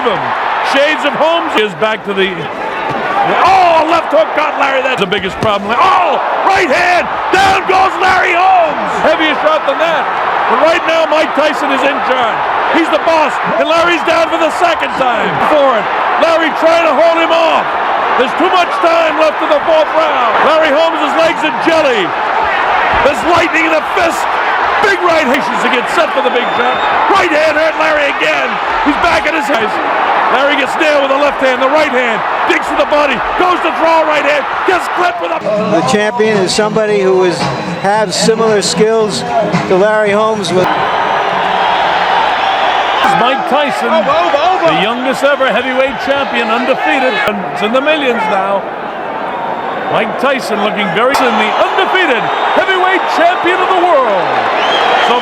of him. Shades of Holmes is back to the... Oh, left hook got Larry. That's the biggest problem. Oh, right hand. Down goes Larry Holmes. Heavier shot than that. But right now, Mike Tyson is in charge. He's the boss, and Larry's down for the second time. For it. Larry trying to hold him off. There's too much time left in the fourth round. Larry Holmes' legs are jelly. There's lightning in the fist. Big right hand to get set for the big jump. Right hand hurt Larry again. He's back at his head. Larry gets nailed with the left hand, the right hand, digs to the body, goes to draw right hand, gets clipped with a... The champion is somebody who has similar skills to Larry Holmes. Mike Tyson, the youngest ever heavyweight champion, undefeated. It's in the millions now. Mike Tyson looking very in the undefeated heavyweight champion of the world. So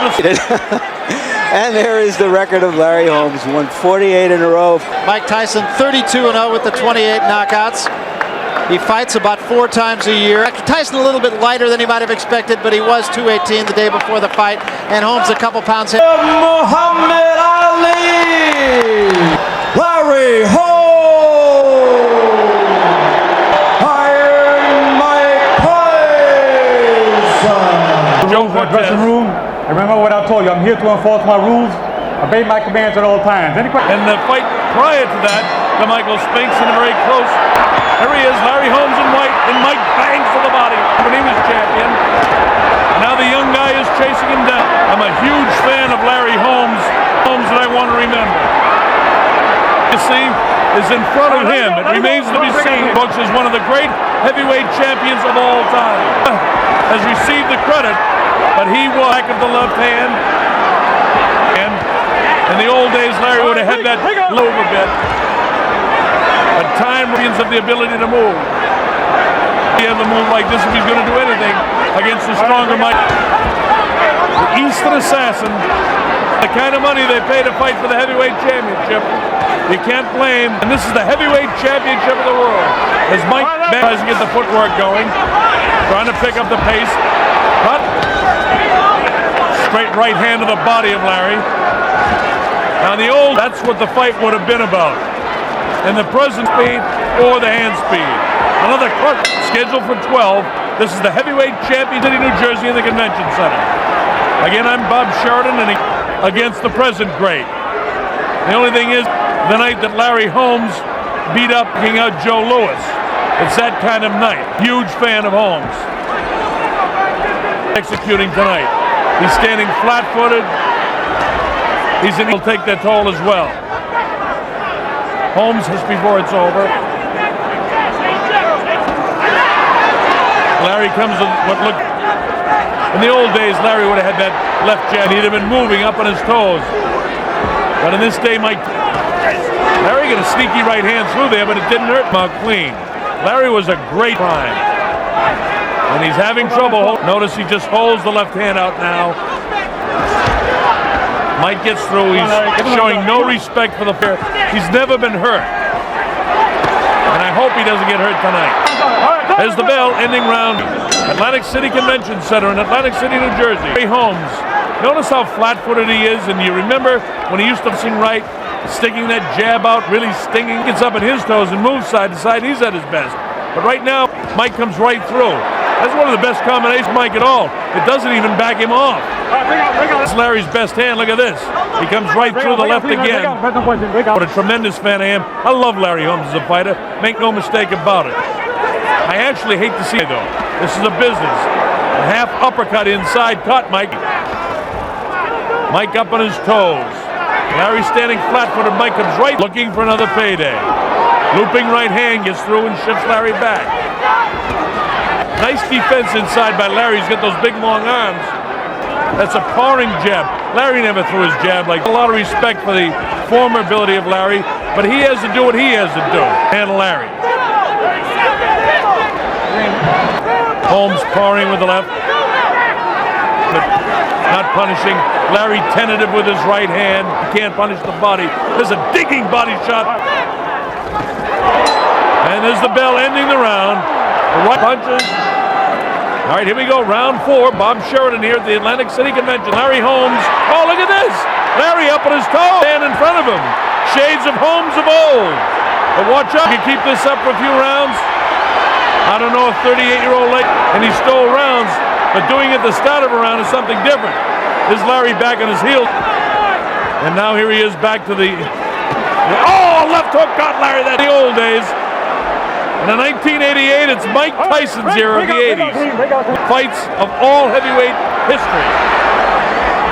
and there is the record of Larry Holmes, won 48 in a row. Mike Tyson 32-0 with the 28 knockouts. He fights about 4 times a year. Tyson a little bit lighter than he might have expected, but he was 218 the day before the fight, and Holmes a couple pounds heavier. Muhammad Ali, Larry Holmes, Iron Mike Tyson. Joe for dressing room. Remember what I told you, I'm here to enforce my rules. Obey my commands at all times. And the fight prior to that, the Michael Spinks in a very close. Here he is, Larry Holmes in white, and Mike bangs to the body when he was champion. And now the young guy is chasing him down. I'm a huge fan of Larry Holmes that I want to remember. You see, is in front of him. It remains to be seen. Books is one of the great heavyweight champions of all time. Has received the credit, but he will back of the left hand. And in the old days, Larry would have had that low a bit. But time means of the ability to move. He has to move like this if he's going to do anything against the stronger Mike. The Eastern Assassin, the kind of money they pay to fight for the heavyweight championship, you can't blame. And this is the heavyweight championship of the world. As Mike tries to get the footwork going, trying to pick up the pace. Cut. Straight right hand to the body of Larry. Now the old, that's what the fight would have been about. And the present speed or the hand speed. Another cut scheduled for 12. This is the heavyweight champion in New Jersey in the Convention Center. Again, I'm Bob Sheridan, and against the present great. The only thing is, the night that Larry Holmes beat up King out Joe Louis. It's that kind of night. Huge fan of Holmes. Executing tonight. He's standing flat-footed. He'll take that toll as well. Holmes just before it's over. Larry comes with what looked... In the old days, Larry would have had that left jab. He'd have been moving up on his toes. But in this day, Larry got a sneaky right hand through there, but it didn't hurt him out clean. Larry was a great prime. And he's having trouble. Notice he just holds the left hand out now. Mike gets through. He's showing no respect for the player. He's never been hurt. And I hope he doesn't get hurt tonight. There's the bell, ending round. Atlantic City Convention Center in Atlantic City, New Jersey. Larry Holmes. Notice how flat-footed he is, and you remember when he used to sing right, sticking that jab out, really stinging, gets up at his toes and moves side to side. He's at his best. But right now, Mike comes right through. That's one of the best combinations, Mike, at all. It doesn't even back him off. It's Larry's best hand. Look at this. He comes right through the left again. What a tremendous fan I am. I love Larry Holmes as a fighter. Make no mistake about it. I actually hate to see it, though. This is a business. A half uppercut inside caught Mike. Mike up on his toes. Larry standing flat-footed. Mike comes right, looking for another payday. Looping right hand gets through and shifts Larry back. Nice defense inside by Larry. He's got those big, long arms. That's a powering jab. Larry never threw his jab like. A lot of respect for the former ability of Larry, but he has to do what he has to do. And Larry. Holmes powering with the left, but not punishing. Larry tentative with his right hand. Can't punish the body. There's a digging body shot. And there's the bell ending the round. The right punches. All right, here we go. Round 4. Bob Sheridan here at the Atlantic City Convention. Larry Holmes. Oh, look at this. Larry up on his toe. And in front of him. Shades of Holmes of old. But watch out, you keep this up for a few rounds. I don't know if 38-year-old late, and he stole rounds, but doing it at the start of a round is something different. There's Larry back on his heels. And now here he is back to the... Oh, left hook got Larry that in the old days. And in 1988, it's Mike Tyson's era of the 80s. Fights of all heavyweight history.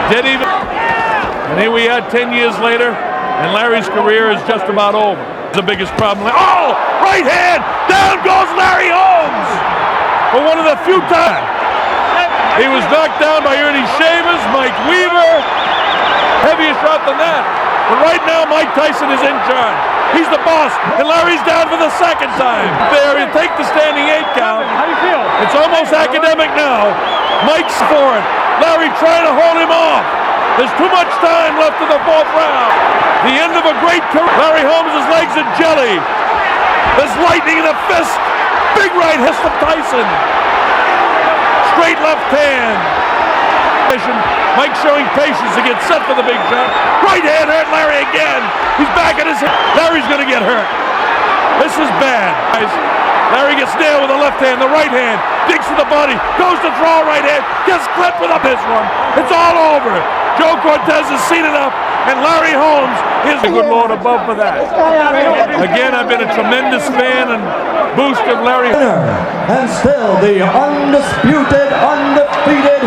Dead even. And here we are 10 years later, and Larry's career is just about over. The biggest problem. Oh, right hand! Down goes Larry Holmes! For one of the few times. He was knocked down by Ernie Shavers, Mike Weaver. Heavier shot than that. But right now, Mike Tyson is in charge. He's the boss, and Larry's down for the second time. There, you take the standing 8 count. How do you feel? It's almost academic now. Mike's for it. Larry trying to hold him off. There's too much time left in the 4th round. The end of a great career. Larry Holmes' legs are jelly. There's lightning in the fist. Big right hits from Tyson. Straight left hand. Mike showing patience to get set for the big shot. Right hand hurt Larry again. He's back at his hip. Larry's going to get hurt. This is bad. Larry gets nailed with the left hand, the right hand. Digs to the body. Goes to throw right hand. Gets clipped with this one. It's all over. Joe Cortez has seen it up. And Larry Holmes is the good Lord above for that. Again, I've been a tremendous fan and boost of Larry. And still the undisputed, undefeated